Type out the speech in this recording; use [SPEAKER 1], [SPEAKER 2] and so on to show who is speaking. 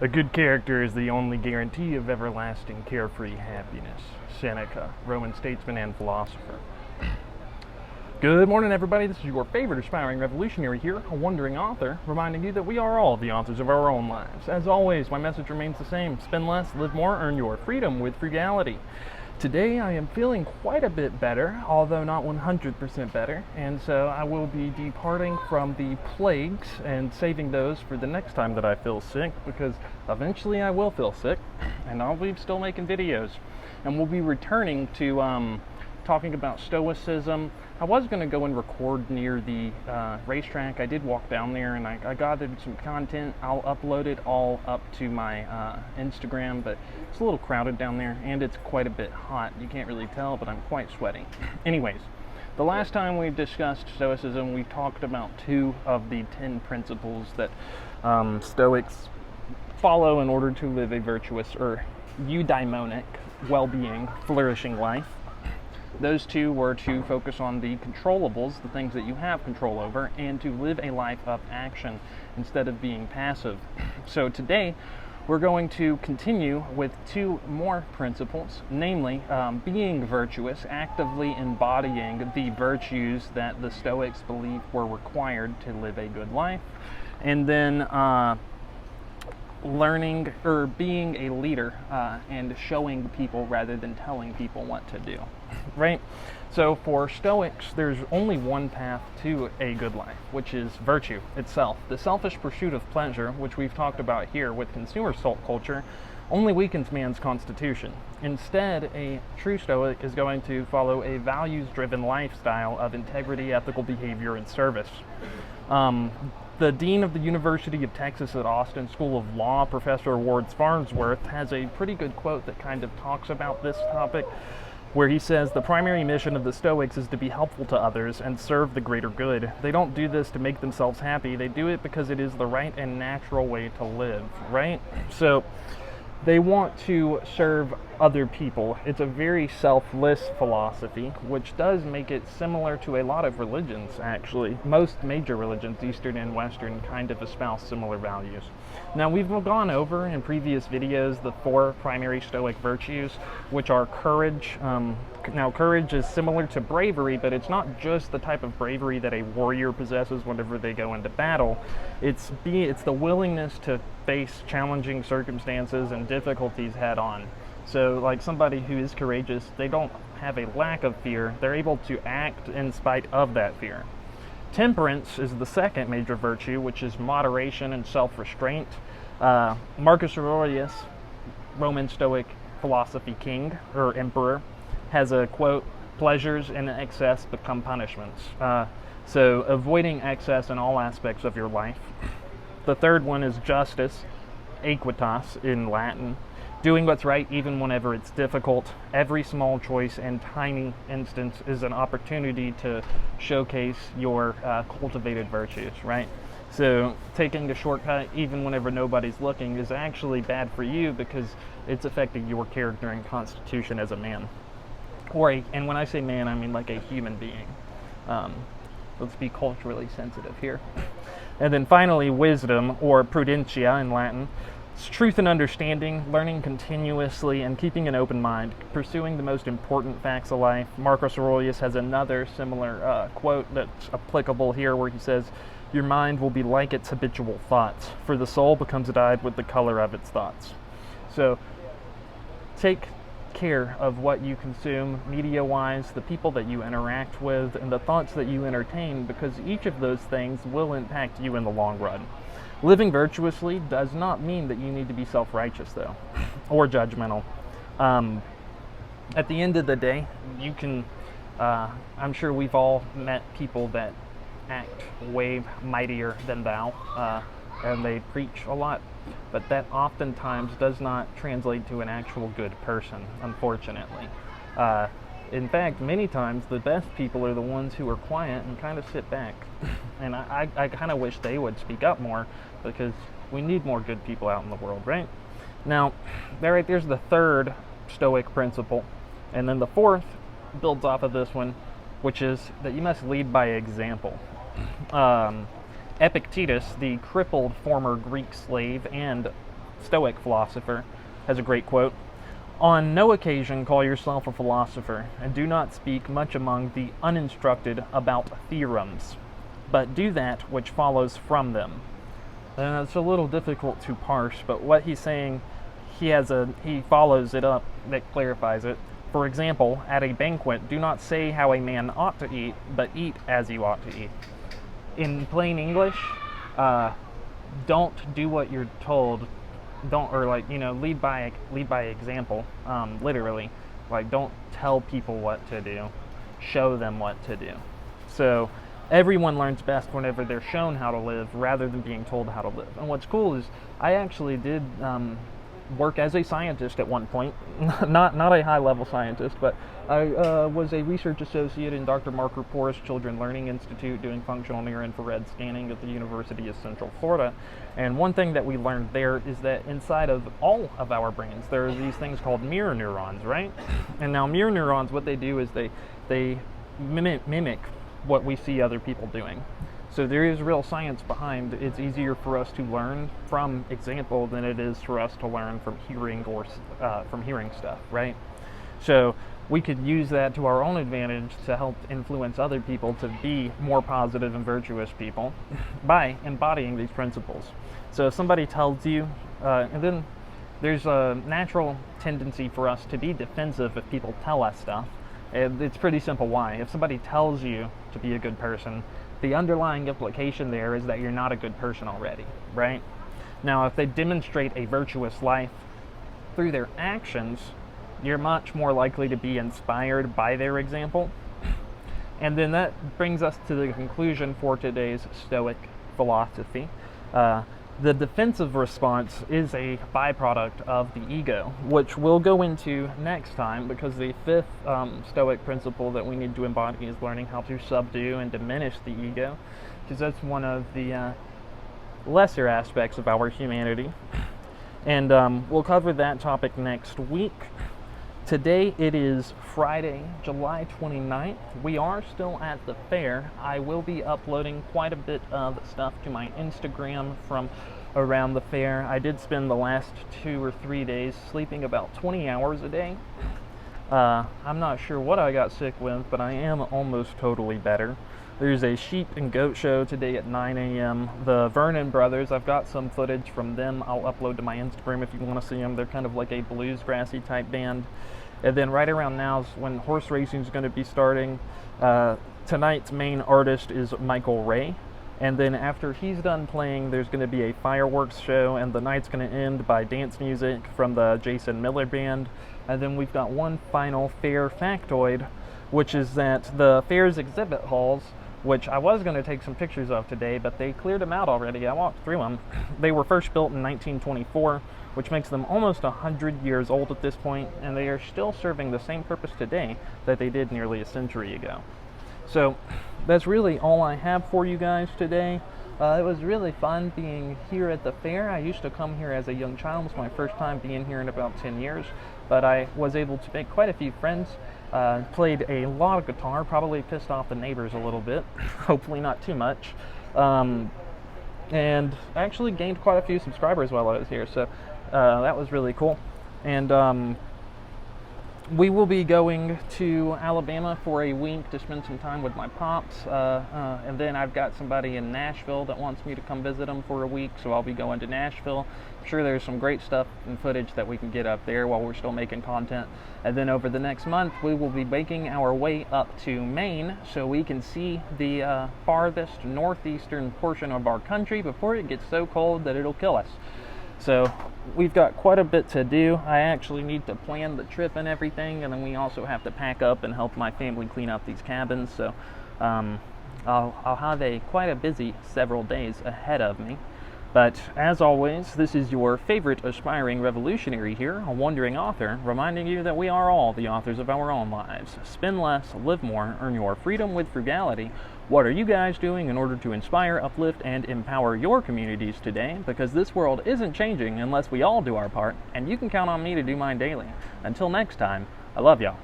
[SPEAKER 1] A good character is the only guarantee of everlasting carefree happiness. Seneca, Roman statesman and philosopher. Good morning, everybody. This is your favorite aspiring revolutionary here, a wandering author, reminding you that we are all the authors of our own lives. As always, my message remains the same. Spend less, live more, earn your freedom with frugality. Today I am feeling quite a bit better, although not 100% better, and so I will be departing from the plagues and saving those for the next time that I feel sick, because eventually I will feel sick, and I'll be still making videos. And we'll be returning to talking about Stoicism. I was going to go and record near the racetrack. I did walk down there and I gathered some content. I'll upload it all up to my Instagram, but it's a little crowded down there and it's quite a bit hot. You can't really tell, but I'm quite sweaty. Anyways, the last time we discussed Stoicism, we talked about 2 of the 10 principles that Stoics follow in order to live a virtuous or eudaimonic, well-being, flourishing life. Those 2 were to focus on the controllables, the things that you have control over, and to live a life of action instead of being passive. So today, we're going to continue with 2 more principles, namely being virtuous, actively embodying the virtues that the Stoics believed were required to live a good life, and then learning or being a leader and showing people rather than telling people what to do, right? So for Stoics, there's only one path to a good life, which is virtue itself. The selfish pursuit of pleasure, which we've talked about here with consumer culture, only weakens man's constitution. Instead, a true Stoic is going to follow a values-driven lifestyle of integrity, ethical behavior, and service. The dean of the University of Texas at Austin School of Law, Professor Ward Farnsworth, has a pretty good quote that kind of talks about this topic, where he says, "The primary mission of the Stoics is to be helpful to others and serve the greater good. They don't do this to make themselves happy. They do it because it is the right and natural way to live," right? So they want to serve other people. It's a very selfless philosophy, which does make it similar to a lot of religions, actually. Most major religions, Eastern and Western, kind of espouse similar values. Now, we've gone over in previous videos the 4 primary Stoic virtues, which are courage. Now, courage is similar to bravery, but it's not just the type of bravery that a warrior possesses whenever they go into battle. It's the willingness to face challenging circumstances and difficulties head on. So, like somebody who is courageous, they don't have a lack of fear. They're able to act in spite of that fear. Temperance is the second major virtue, which is moderation and self-restraint. Marcus Aurelius, Roman Stoic philosophy king or emperor, has a quote, "Pleasures in excess become punishments." So avoiding excess in all aspects of your life. The third one is justice, equitas in Latin. Doing what's right even whenever it's difficult. Every small choice and tiny instance is an opportunity to showcase your cultivated virtues, right? So taking the shortcut even whenever nobody's looking is actually bad for you because it's affecting your character and constitution as a man. And when I say man, I mean like a human being. Let's be culturally sensitive here. And then finally, wisdom, or prudentia in Latin. It's truth and understanding, learning continuously, and keeping an open mind, pursuing the most important facts of life. Marcus Aurelius has another similar quote that's applicable here, where he says, "Your mind will be like its habitual thoughts, for the soul becomes dyed with the color of its thoughts." So take care of what you consume media-wise, the people that you interact with, and the thoughts that you entertain, because each of those things will impact you in the long run. Living virtuously does not mean that you need to be self-righteous, though, or judgmental. At the end of the day, you can, I'm sure we've all met people that act way mightier than thou, and they preach a lot, but that oftentimes does not translate to an actual good person, unfortunately. In fact, many times the best people are the ones who are quiet and kind of sit back. And I kind of wish they would speak up more, because we need more good people out in the world, right? Now, there's the third Stoic principle. And then the fourth builds off of this one, which is that you must lead by example. Epictetus, the crippled former Greek slave and Stoic philosopher, has a great quote. On no occasion call yourself a philosopher, and do not speak much among the uninstructed about theorems, but do that which follows from them. And it's a little difficult to parse, but what he's saying, he follows it up, that clarifies it. For example, at a banquet, do not say how a man ought to eat, but eat as you ought to eat. In plain English, don't do what you're told. Don't, or like, lead by example. Literally, like, don't tell people what to do. Show them what to do. So everyone learns best whenever they're shown how to live rather than being told how to live. And what's cool is I actually did work as a scientist at one point, not a high-level scientist, but I was a research associate in Dr. Mark Rapour's Children Learning Institute doing functional near-infrared scanning at the University of Central Florida. And one thing that we learned there is that inside of all of our brains, there are these things called mirror neurons, right? And now mirror neurons, what they do is they mimic what we see other people doing. So there is real science behind it's easier for us to learn from example than it is for us to learn from hearing or from hearing stuff, right? So we could use that to our own advantage to help influence other people to be more positive and virtuous people by embodying these principles. So if somebody tells you, and then there's a natural tendency for us to be defensive if people tell us stuff. And it's pretty simple why. If somebody tells you to be a good person, the underlying implication there is that you're not a good person already, right? Now, if they demonstrate a virtuous life through their actions, you're much more likely to be inspired by their example. And then that brings us to the conclusion for today's Stoic philosophy. The defensive response is a byproduct of the ego, which we'll go into next time, because the fifth Stoic principle that we need to embody is learning how to subdue and diminish the ego, because that's one of the lesser aspects of our humanity. And we'll cover that topic next week. Today it is Friday, July 29th. We are still at the fair. I will be uploading quite a bit of stuff to my Instagram from around the fair. I did spend the last 2 or 3 days sleeping about 20 hours a day. I'm not sure what I got sick with, but I am almost totally better. There's a sheep and goat show today at 9 a.m. The Vernon Brothers, I've got some footage from them I'll upload to my Instagram if you want to see them. They're kind of like a bluesgrassy type band. And then right around now is when horse racing is going to be starting. Tonight's main artist is Michael Ray. And then after he's done playing, there's going to be a fireworks show, and the night's going to end by dance music from the Jason Miller Band. And then we've got one final fair factoid, which is that the fair's exhibit halls, which I was going to take some pictures of today, but they cleared them out already. I walked through them. They were first built in 1924, which makes them almost 100 years old at this point, and they are still serving the same purpose today that they did nearly a century ago. So that's really all I have for you guys today. It was really fun being here at the fair. I used to come here as a young child. It was my first time being here in about 10 years, but I was able to make quite a few friends. Played a lot of guitar, probably pissed off the neighbors a little bit, hopefully not too much. And actually gained quite a few subscribers while I was here, so that was really cool. And we will be going to Alabama for a week to spend some time with my pops, and then I've got somebody in Nashville that wants me to come visit them for a week, so I'll be going to Nashville. I'm sure there's some great stuff and footage that we can get up there while we're still making content. And then over the next month, we will be making our way up to Maine so we can see the farthest northeastern portion of our country before it gets so cold that it'll kill us. So we've got quite a bit to do. I actually need to plan the trip and everything, and then we also have to pack up and help my family clean up these cabins. So I'll have quite a busy several days ahead of me. But as always, this is your favorite aspiring revolutionary here, a wandering author, reminding you that we are all the authors of our own lives. Spend less, live more, earn your freedom with frugality. What are you guys doing in order to inspire, uplift, and empower your communities today? Because this world isn't changing unless we all do our part, and you can count on me to do mine daily. Until next time, I love y'all.